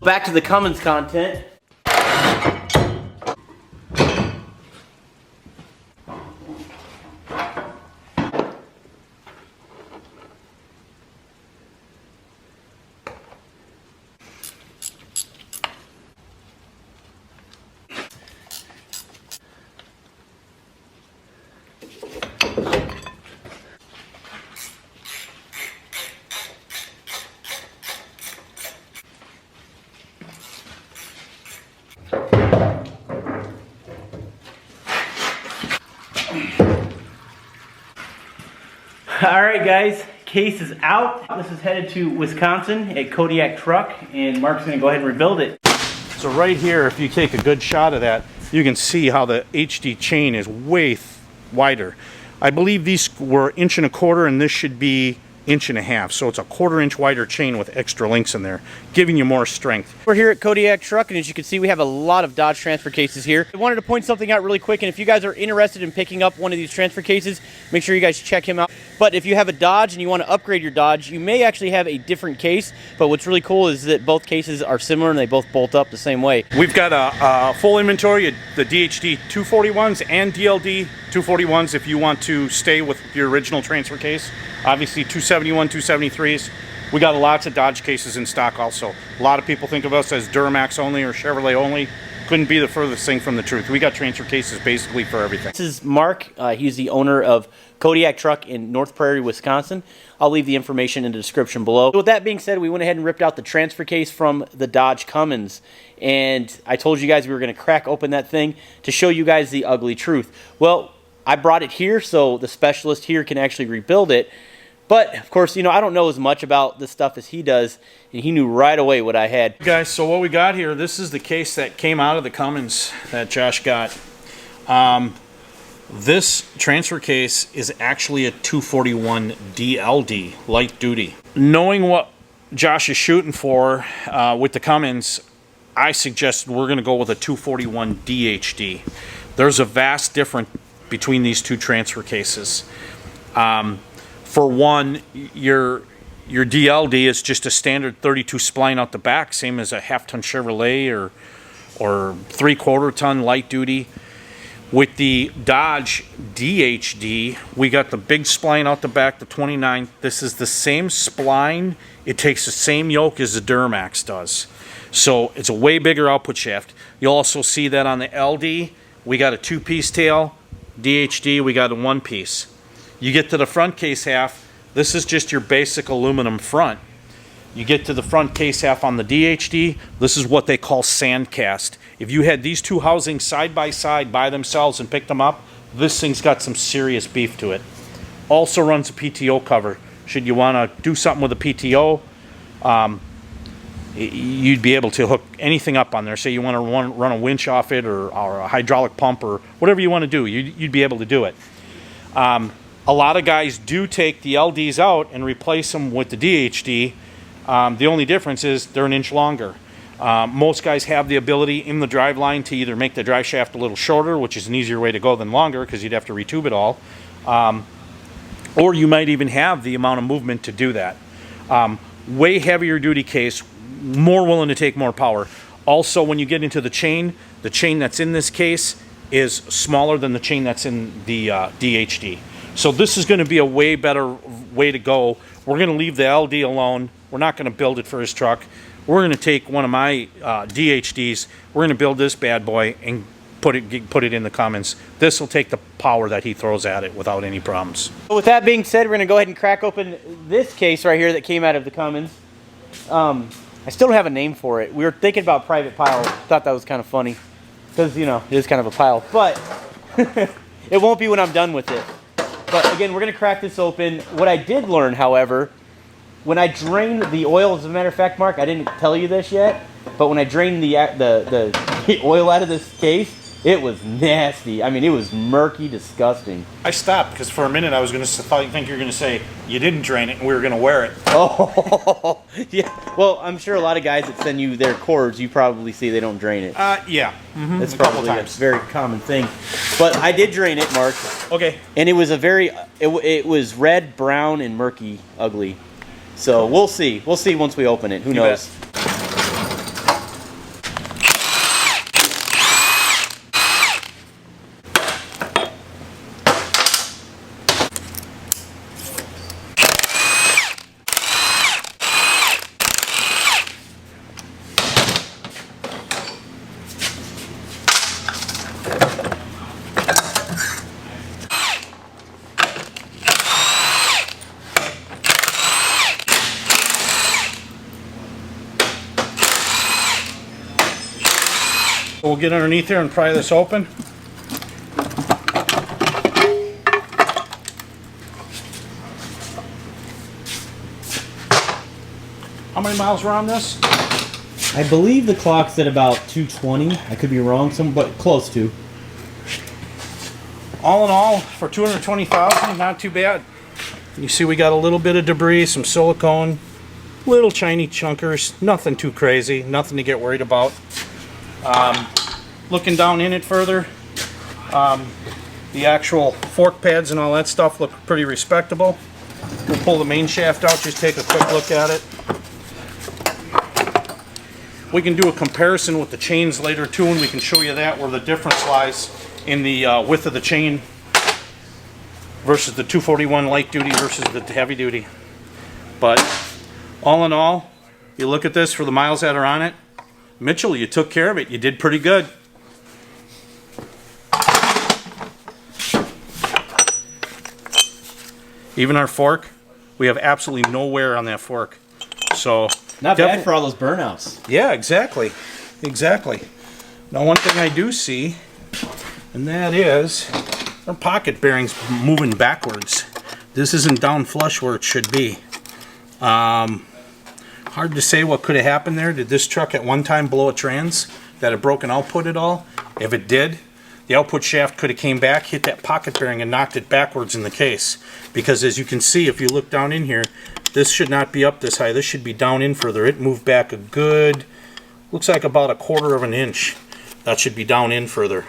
Back to the Cummins content. Alright guys, case is out. This is headed to Wisconsin at Kodiak Truck, and Mark's going to go ahead and rebuild it. So right here, if you take a good shot of that, you can see how the HD chain is way wider. I believe these were 1.25 inches, and this should be 1.5 inches. So it's a 1/4 inch wider chain with extra links in there, giving you more strength. We're here at Kodiak Truck, and as you can see, we have a lot of Dodge transfer cases here. I wanted to point something out really quick, and if you guys are interested in picking up one of these transfer cases, make sure you guys check him out. But if you have a Dodge and you want to upgrade your Dodge, you may actually have a different case, but what's really cool is that both cases are similar and they both bolt up the same way. We've got a full inventory of the DHD 241s and DLD 241s if you want to stay with your original transfer case. Obviously 271, 273s. We got lots of Dodge cases in stock also. A lot of people think of us as Duramax only or Chevrolet only. Couldn't be the furthest thing from the truth. We got transfer cases basically for everything. This is Mark. He's the owner of Kodiak Truck in North Prairie, Wisconsin. I'll leave the information in the description below. With that being said, we went ahead and ripped out the transfer case from the Dodge Cummins. And I told you guys we were going to crack open that thing to show you guys the ugly truth. Well, I brought it here so the specialist here can actually rebuild it. But, of course, you know, I don't know as much about this stuff as he does, and he knew right away what I had. Guys, so what we got here, this is the case that came out of the Cummins that Josh got. This transfer case is actually a 241 DLD, light duty. Knowing what Josh is shooting for with the Cummins, I suggested we're going to go with a 241 DHD. There's a vast difference between these two transfer cases. For one, your DLD is just a standard 32 spline out the back, same as a half-ton Chevrolet or 3/4 ton light duty. With the Dodge DHD, we got the big spline out the back, the 29. This is the same spline. It takes the same yoke as the Duramax does. So it's a way bigger output shaft. You'll also see that on the LD, we got a 2-piece tail. DHD, we got a 1-piece. You get to the front case half, this is just your basic aluminum front. You get to the front case half on the DHD, this is what they call sand cast. If you had these two housings side by side by themselves and picked them up, this thing's got some serious beef to it. Also runs a PTO cover. Should you want to do something with a PTO, you'd be able to hook anything up on there. Say you want to run a winch off it or a hydraulic pump or whatever you want to do, you'd be able to do it. A lot of guys do take the LDs out and replace them with the DHD. The only difference is they're an inch longer. Most guys have the ability in the drive line to either make the drive shaft a little shorter, which is an easier way to go than longer because you'd have to retube it all. Or you might even have the amount of movement to do that. Way heavier duty case, more willing to take more power. Also, when you get into the chain that's in this case is smaller than the chain that's in the DHD. So this is going to be a way better way to go. We're going to leave the LD alone. We're not going to build it for his truck. We're going to take one of my DHDs. We're going to build this bad boy and put it in the Cummins. This will take the power that he throws at it without any problems. With that being said, we're going to go ahead and crack open this case right here that came out of the Cummins. I still don't have a name for it. We were thinking about private pile. Thought that was kind of funny because, you know, it is kind of a pile. But it won't be when I'm done with it. But again, we're going to crack this open. What I did learn, however, when I drained the oil, as a matter of fact, Mark, I didn't tell you this yet, but when I drained the oil out of this case, it was nasty. I mean, it was murky, disgusting. I stopped because for a minute I was going to think you were going to say you didn't drain it and we were going to wear it. Oh, yeah. Well, I'm sure a lot of guys that send you their cords, you probably see they don't drain it. Yeah. Mm-hmm. That's probably a very common thing. But I did drain it, Mark. Okay. And it was it was red, brown, and murky, ugly. So we'll see. We'll see once we open it. Who knows? Bet. We'll get underneath here and pry this open. How many miles were on this? I believe the clock's at about 220. I could be wrong, but close to. All in all, for 220,000, not too bad. You see we got a little bit of debris, some silicone, little tiny chunkers, nothing too crazy, nothing to get worried about. Looking down in it further, the actual fork pads and all that stuff look pretty respectable. We'll pull the main shaft out, just take a quick look at it. We can do a comparison with the chains later too, and we can show you that, where the difference lies in the width of the chain versus the 241 light duty versus the heavy duty. But all in all, you look at this for the miles that are on it, Mitchell, you took care of it. You did pretty good. Even our fork, we have absolutely no wear on that fork. So not bad for all those burnouts. Yeah, exactly. Exactly. Now one thing I do see, and that is our pocket bearings moving backwards. This isn't down flush where it should be. Hard to say what could have happened there. Did this truck at one time blow a trans that had broken output at all? If it did, the output shaft could have came back, hit that pocket bearing and knocked it backwards in the case. Because as you can see, if you look down in here, this should not be up this high. This should be down in further. It moved back a good, looks like about a 1/4 of an inch. That should be down in further.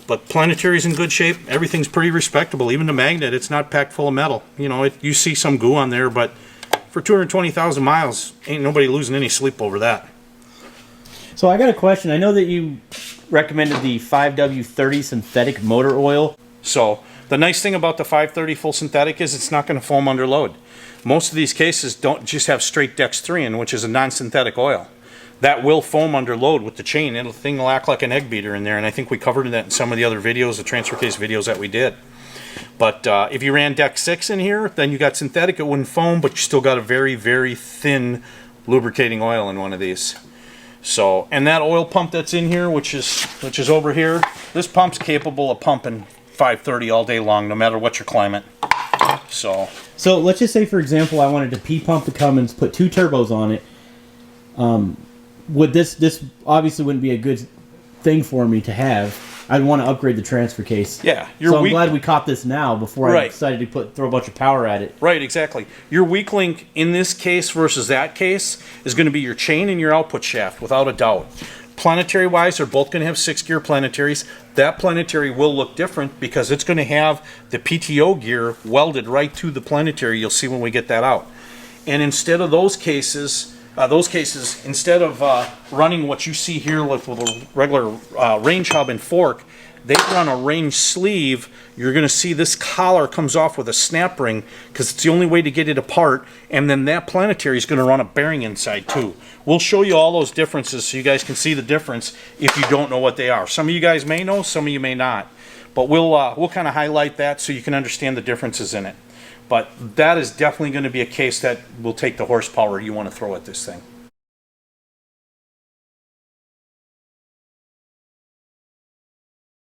But planetary's in good shape. Everything's pretty respectable. Even the magnet, it's not packed full of metal. You know, you see some goo on there, but for 220,000 miles, ain't nobody losing any sleep over that. So I got a question. I know that you recommended the 5W30 synthetic motor oil. So the nice thing about the 530 full synthetic is it's not going to foam under load. Most of these cases don't just have straight dextrin, which is a non-synthetic oil. That will foam under load with the chain. The thing will act like an egg beater in there, and I think we covered that in some of the other videos, the transfer case videos that we did. But if you ran Dex 6 in here, then you got synthetic, it wouldn't foam, but you still got a very, very thin lubricating oil in one of these. So, and that oil pump that's in here, which is over here, this pump's capable of pumping 530 all day long, no matter what your climate. So let's just say, for example, I wanted to P-pump the Cummins, put 2 turbos on it. Would this obviously wouldn't be a good thing for me to have. I'd want to upgrade the transfer case. Yeah, so I'm glad we caught this now before right. I decided to throw a bunch of power at it. Right, exactly. Your weak link in this case versus that case is going to be your chain and your output shaft, without a doubt. Planetary-wise, they're both going to have 6-gear planetaries. That planetary will look different because it's going to have the PTO gear welded right to the planetary. You'll see when we get that out. And instead of those cases, instead of running what you see here with a regular range hub and fork, they run a range sleeve. You're going to see this collar comes off with a snap ring because it's the only way to get it apart, and then that planetary is going to run a bearing inside too. We'll show you all those differences so you guys can see the difference if you don't know what they are. Some of you guys may know, some of you may not. But we'll kind of highlight that so you can understand the differences in it. But that is definitely going to be a case that will take the horsepower you want to throw at this thing.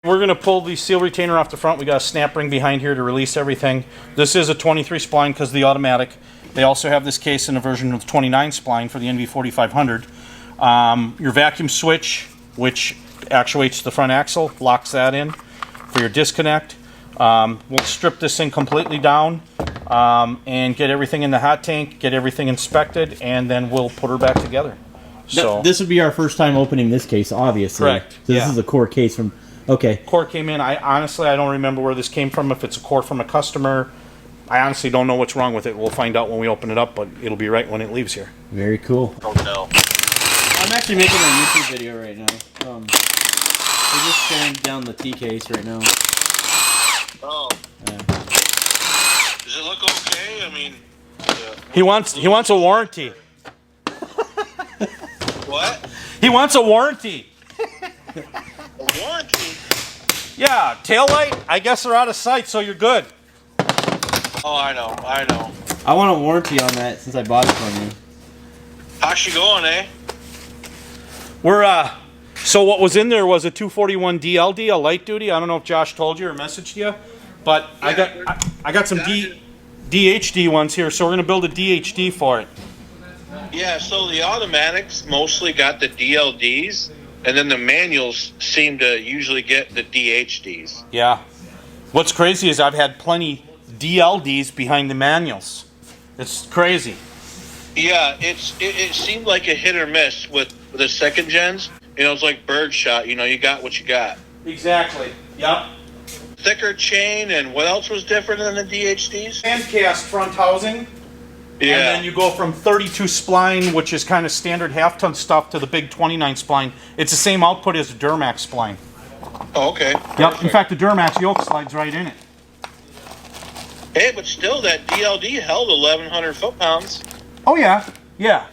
We're going to pull the seal retainer off the front. We got a snap ring behind here to release everything. This is a 23 spline because of the automatic. They also have this case in a version of 29 spline for the NV4500. Your vacuum switch, which actuates the front axle, locks that in for your disconnect. We'll strip this thing completely down and get everything in the hot tank, get everything inspected, and then we'll put her back together. So this would be our first time opening this case, obviously. Correct. So this is a core case from. Okay. Core came in. I don't remember where this came from. If it's a core from a customer, I honestly don't know what's wrong with it. We'll find out when we open it up, but it'll be right when it leaves here. Very cool. Oh no. I'm actually making a YouTube video right now. We're just tearing down the T case right now. Oh. Does it look okay? I mean, he wants a warranty. what? He wants a warranty. A warranty? Yeah, taillight, I guess they're out of sight, so you're good. Oh, I know. I want a warranty on that since I bought it from you. How's she going, eh? We're So what was in there was a 241 DLD, a light duty. I don't know if Josh told you or messaged you, but Yeah, I got some DHD ones here, so we're gonna build a DHD for it. Yeah, so the automatics mostly got the DLDs, and then the manuals seem to usually get the DHDs. Yeah. What's crazy is I've had plenty DLDs behind the manuals. It's crazy. Yeah, it seemed like a hit or miss with the second gens. You know, it's like birdshot. You know, you got what you got. Exactly. Yep. Thicker chain, and what else was different than the DHDs? Hand cast front housing. Yeah. And then you go from 32 spline, which is kind of standard half-ton stuff, to the big 29 spline. It's the same output as the Duramax spline. Oh, okay. Yep. In fact, the Duramax yoke slides right in it. Hey, but still, that DLD held 1,100 foot-pounds. Oh yeah, yeah.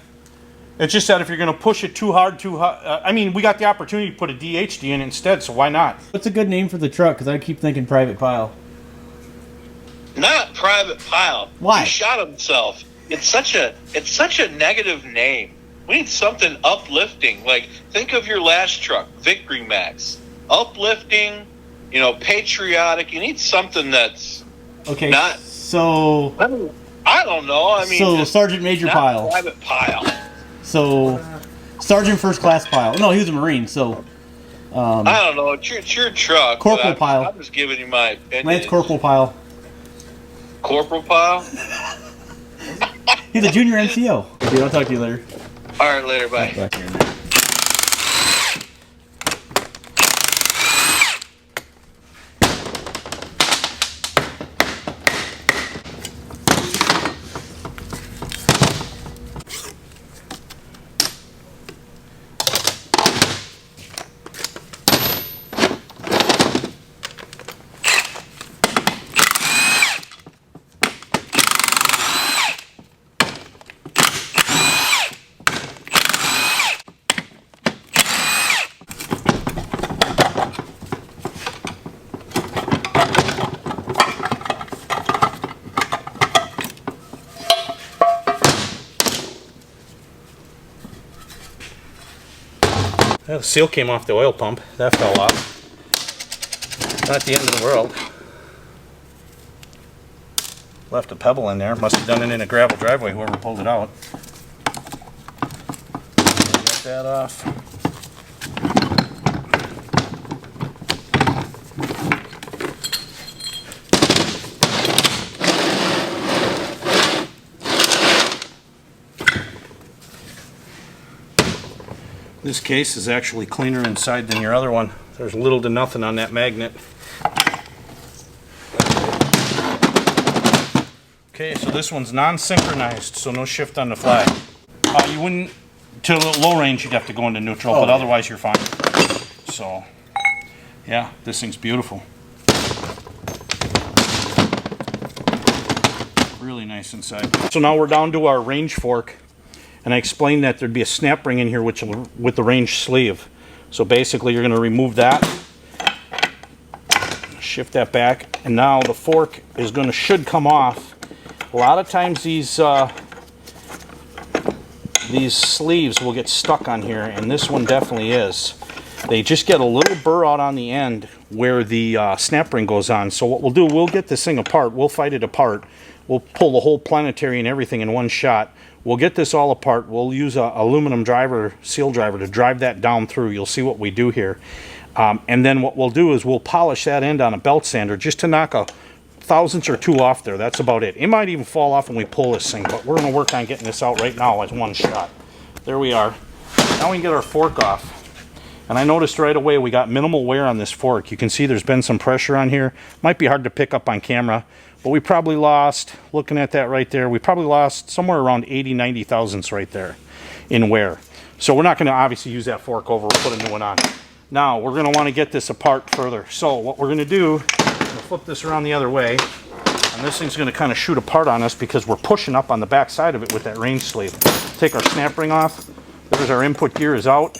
It's just that if you're going to push it too hard, I mean, we got the opportunity to put a DHD in instead, so why not? What's a good name for the truck? Because I keep thinking private pile. Not private pile. Why? He shot himself. It's such a negative name. We need something uplifting. Like, think of your last truck, Victory Max. Uplifting, you know, patriotic. You need something that's Okay. not. So. I don't know. I mean, So Sergeant Major not Pile. private pile. So Sergeant First Class Pile. No, he was a Marine. So. I don't know. It's your truck. Corporal but Pile. I'm just giving you my opinion. Lance Corporal Pile. Corporal Pile. He's a junior NCO. Okay, I'll talk to you later. All right, later. Bye. Back here. Well, the seal came off the oil pump. That fell off. Not the end of the world. Left a pebble in there. Must have done it in a gravel driveway, whoever pulled it out. Get that off. This case is actually cleaner inside than your other one. There's little to nothing on that magnet. Okay, so this one's non-synchronized, so no shift on the flag. You wouldn't, to low range you'd have to go into neutral, but otherwise you're fine. So, yeah, this thing's beautiful. Really nice inside. So now we're down to our range fork. And I explained that there'd be a snap ring in here with the range sleeve. So basically you're going to remove that, shift that back, and now the fork is should come off. A lot of times these sleeves will get stuck on here, and this one definitely is. They just get a little burr out on the end where the snap ring goes on. So what we'll do, we'll get this thing apart. We'll fight it apart. We'll pull the whole planetary and everything in one shot. We'll get this all apart. We'll use a aluminum driver, seal driver, to drive that down through. You'll see what we do here. And then what we'll do is we'll polish that end on a belt sander just to knock a thousandth or two off there. That's about it. It might even fall off when we pull this thing, but we're going to work on getting this out right now as one shot. There we are. Now we can get our fork off. And I noticed right away we got minimal wear on this fork. You can see there's been some pressure on here. Might be hard to pick up on camera, but we probably lost, looking at that right there, we probably lost somewhere around 80, 90 thousandths right there in wear. So we're not going to obviously use that fork over. We'll put a new one on. Now we're going to want to get this apart further. So what we're going to do, we'll flip this around the other way, and this thing's going to kind of shoot apart on us because we're pushing up on the back side of it with that range sleeve. Take our snap ring off. There's our input gear is out.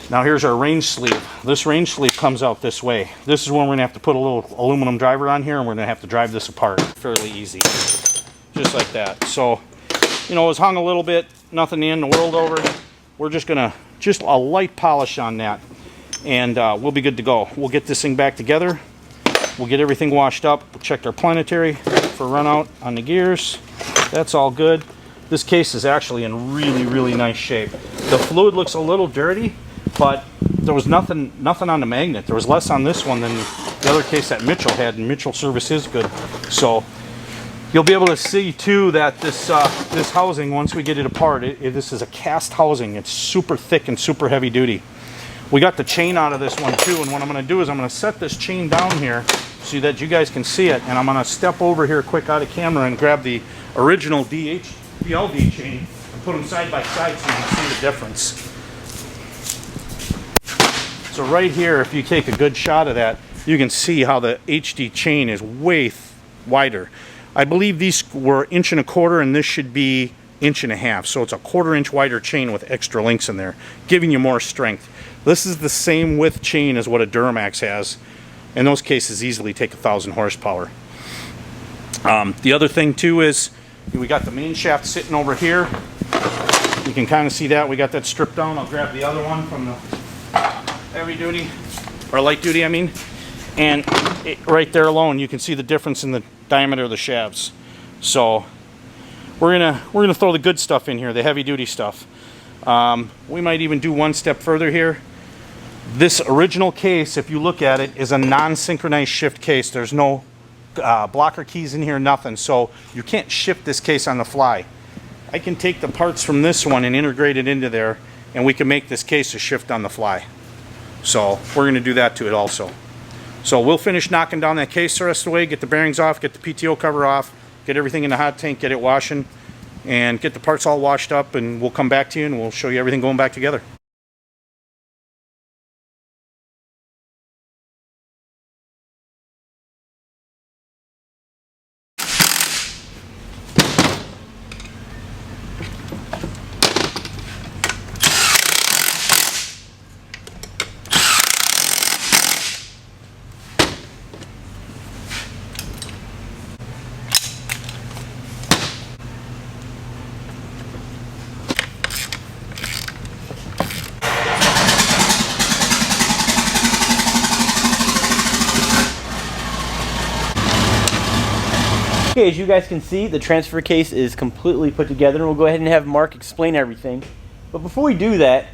Now here's our range sleeve. This range sleeve comes out this way. This is when we're going to have to put a little aluminum driver on here, and we're going to have to drive this apart. Fairly easy. Just like that. So, you know, it was hung a little bit, nothing in the world over. We're just going to just a light polish on that, and we'll be good to go. We'll get this thing back together. We'll get everything washed up. We'll check our planetary for run out on the gears. That's all good. This case is actually in really, really nice shape. The fluid looks a little dirty, but there was nothing on the magnet. There was less on this one than the other case that Mitchell had, and Mitchell service is good. So you'll be able to see too that this this housing, once we get it apart, this is a cast housing. It's super thick and super heavy duty. We got the chain out of this one too, and what I'm going to do is I'm going to set this chain down here so that you guys can see it, and I'm going to step over here quick out of camera and grab the original DLD chain and put them side by side so you can see the difference. So right here, if you take a good shot of that, you can see how the HD chain is way wider. I believe these were 1.25 inches, and this should be 1.5 inches. So it's a 1/4 inch wider chain with extra links in there, giving you more strength. This is the same width chain as what a Duramax has, and those cases easily take 1,000 horsepower. The other thing too is we got the main shaft sitting over here. You can kind of see that. We got that stripped down. I'll grab the other one from the heavy duty, or light duty I mean, and right there alone you can see the difference in the diameter of the shafts. So we're gonna throw the good stuff in here, the heavy duty stuff. We might even do one step further here. This original case, if you look at it, is a non-synchronized shift case. There's no blocker keys in here, nothing, so you can't shift this case on the fly. I can take the parts from this one and integrate it into there, and we can make this case a shift on the fly. So we're going to do that to it also. So we'll finish knocking down that case the rest of the way, get the bearings off, get the PTO cover off, get everything in the hot tank, get it washing, and get the parts all washed up, and we'll come back to you and we'll show you everything going back together. Okay, as you guys can see, the transfer case is completely put together, and we'll go ahead and have Mark explain everything. But before we do that,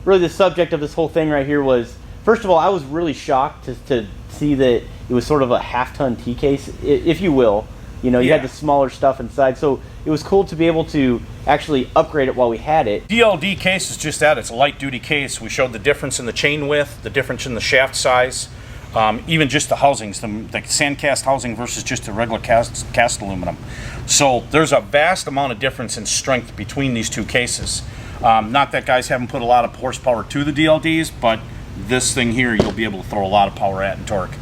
really the subject of this whole thing right here was, first of all, I was really shocked to see that it was sort of a half-ton T-case, if you will. You know, you had the smaller stuff inside, so it was cool to be able to actually upgrade it while we had it. DLD case is just that. It's a light-duty case. We showed the difference in the chain width, the difference in the shaft size, even just the housings, the sand cast housing versus just the regular cast aluminum. So there's a vast amount of difference in strength between these two cases. Not that guys haven't put a lot of horsepower to the DLDs, but this thing here you'll be able to throw a lot of power at and torque.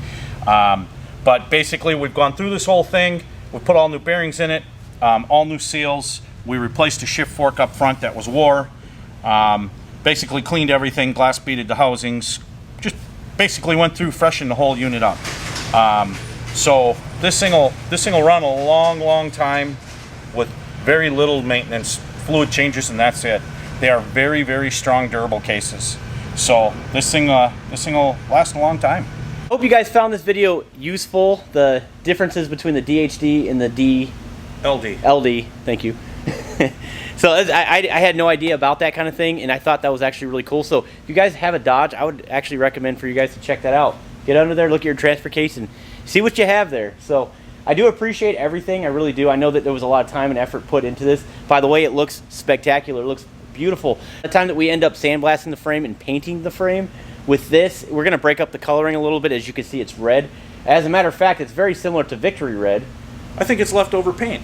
But basically we've gone through this whole thing. We put all new bearings in it, all new seals. We replaced the shift fork up front that was wore. Basically cleaned everything, glass beaded the housings. Just basically went through, freshened the whole unit up. So this thing will run a long time with very little maintenance, fluid changes, and that's it. They are very, very strong, durable cases. So this thing will last a long time. Hope you guys found this video useful. The differences between the DHD and the LD. Thank you. So I had no idea about that kind of thing, and I thought that was actually really cool. So if you guys have a Dodge, I would actually recommend for you guys to check that out. Get under there, look at your transfer case, and see what you have there. So I do appreciate everything. I really do. I know that there was a lot of time and effort put into this. By the way, it looks spectacular. It looks beautiful. The time that we end up sandblasting the frame and painting the frame, with this, we're going to break up the coloring a little bit. As you can see, it's red. As a matter of fact, it's very similar to Victory Red. I think it's leftover paint.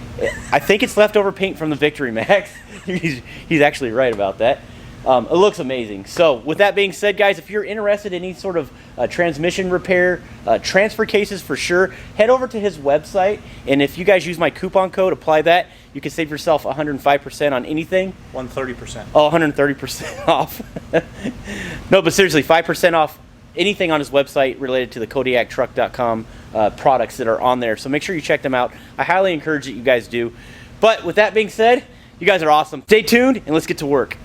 I think it's leftover paint from the Victory Max. He's actually right about that. It looks amazing. So with that being said, guys, if you're interested in any sort of transmission repair, transfer cases for sure, head over to his website. And if you guys use my coupon code, apply that, you can save yourself 105% on anything. 130%. Oh, 130% off. No, but seriously, 5% off anything on his website related to the KodiakTruck.com products that are on there. So make sure you check them out. I highly encourage that you guys do. But with that being said, you guys are awesome. Stay tuned and let's get to work.